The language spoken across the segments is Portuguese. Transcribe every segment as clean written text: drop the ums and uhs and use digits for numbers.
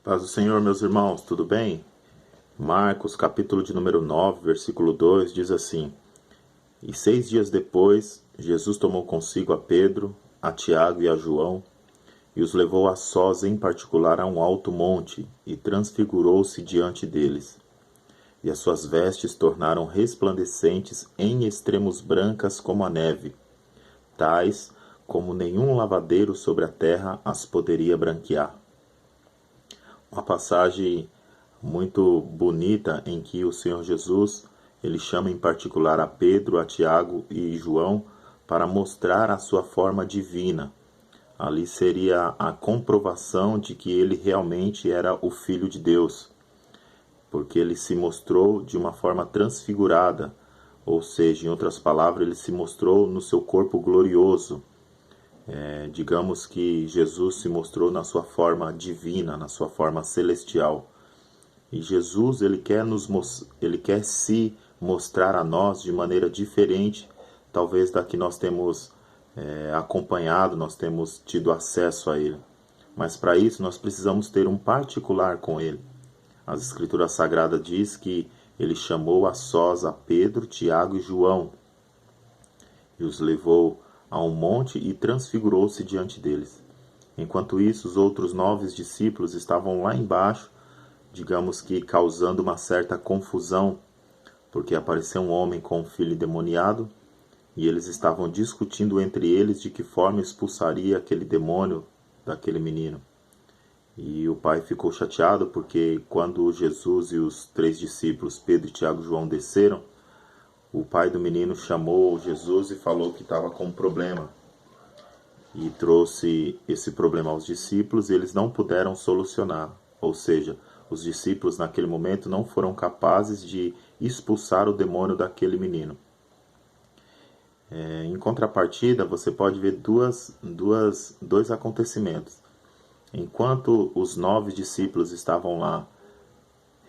Paz do Senhor, meus irmãos, tudo bem? Marcos, capítulo de número 9, versículo 2, diz assim: E 6 dias depois, Jesus tomou consigo a Pedro, a Tiago e a João, e os levou a sós em particular a um alto monte, e transfigurou-se diante deles. E as suas vestes tornaram resplandecentes em extremos brancas como a neve, tais como nenhum lavadeiro sobre a terra as poderia branquear. Uma passagem muito bonita em que o Senhor Jesus ele chama em particular a Pedro, a Tiago e João para mostrar a sua forma divina. Ali seria a comprovação de que ele realmente era o Filho de Deus, porque ele se mostrou de uma forma transfigurada, ou seja, em outras palavras, ele se mostrou no seu corpo glorioso. Digamos que Jesus se mostrou na sua forma divina, na sua forma celestial. E Jesus ele quer se mostrar a nós de maneira diferente, talvez da que nós temos acompanhado, nós temos tido acesso a Ele. Mas para isso nós precisamos ter um particular com Ele. As Escrituras Sagradas diz que Ele chamou a sós a Pedro, Tiago e João e os levou a um monte e transfigurou-se diante deles. Enquanto isso, os outros 9 discípulos estavam lá embaixo, digamos que causando uma certa confusão, porque apareceu um homem com um filho endemoniado e eles estavam discutindo entre eles de que forma expulsaria aquele demônio daquele menino. E o pai ficou chateado porque quando Jesus e os 3 discípulos, Pedro, Tiago e João, desceram, o pai do menino chamou Jesus e falou que estava com um problema. E trouxe esse problema aos discípulos e eles não puderam solucionar. Ou seja, os discípulos naquele momento não foram capazes de expulsar o demônio daquele menino. Em contrapartida, você pode ver dois acontecimentos. Enquanto os 9 discípulos estavam lá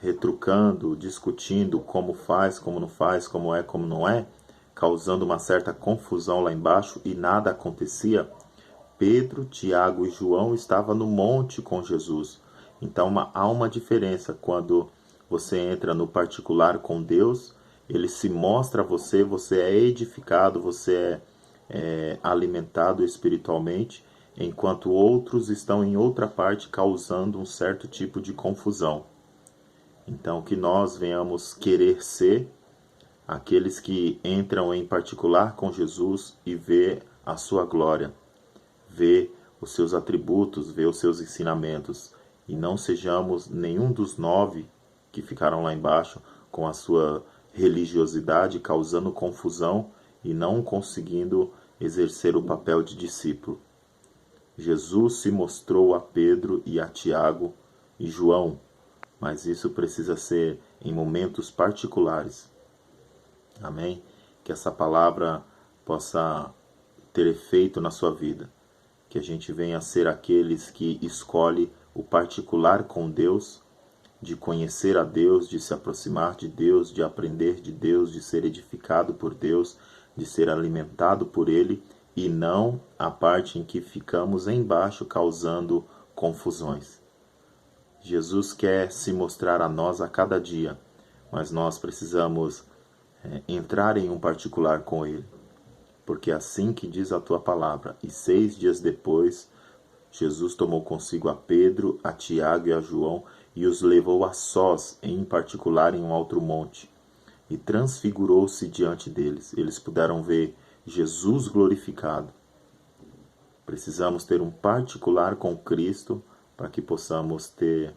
retrucando, discutindo como faz, como não faz, como não é, causando uma certa confusão lá embaixo e nada acontecia, Pedro, Tiago e João estavam no monte com Jesus. Então há uma diferença quando você entra no particular com Deus, ele se mostra a você, você é edificado, você é alimentado espiritualmente, enquanto outros estão em outra parte causando um certo tipo de confusão. Então que nós venhamos querer ser aqueles que entram em particular com Jesus e vê a sua glória, vê os seus atributos, vê os seus ensinamentos, e não sejamos nenhum dos 9 que ficaram lá embaixo com a sua religiosidade causando confusão e não conseguindo exercer o papel de discípulo. Jesus se mostrou a Pedro e a Tiago e João, mas isso precisa ser em momentos particulares. Amém? Que essa palavra possa ter efeito na sua vida. Que a gente venha a ser aqueles que escolhe o particular com Deus, de conhecer a Deus, de se aproximar de Deus, de aprender de Deus, de ser edificado por Deus, de ser alimentado por Ele, e não a parte em que ficamos embaixo causando confusões. Jesus quer se mostrar a nós a cada dia, mas nós precisamos entrar em um particular com Ele. Porque é assim que diz a tua palavra. E 6 dias depois, Jesus tomou consigo a Pedro, a Tiago e a João e os levou a sós, em particular em um outro monte, e transfigurou-se diante deles. Eles puderam ver Jesus glorificado. Precisamos ter um particular com Cristo para que possamos ter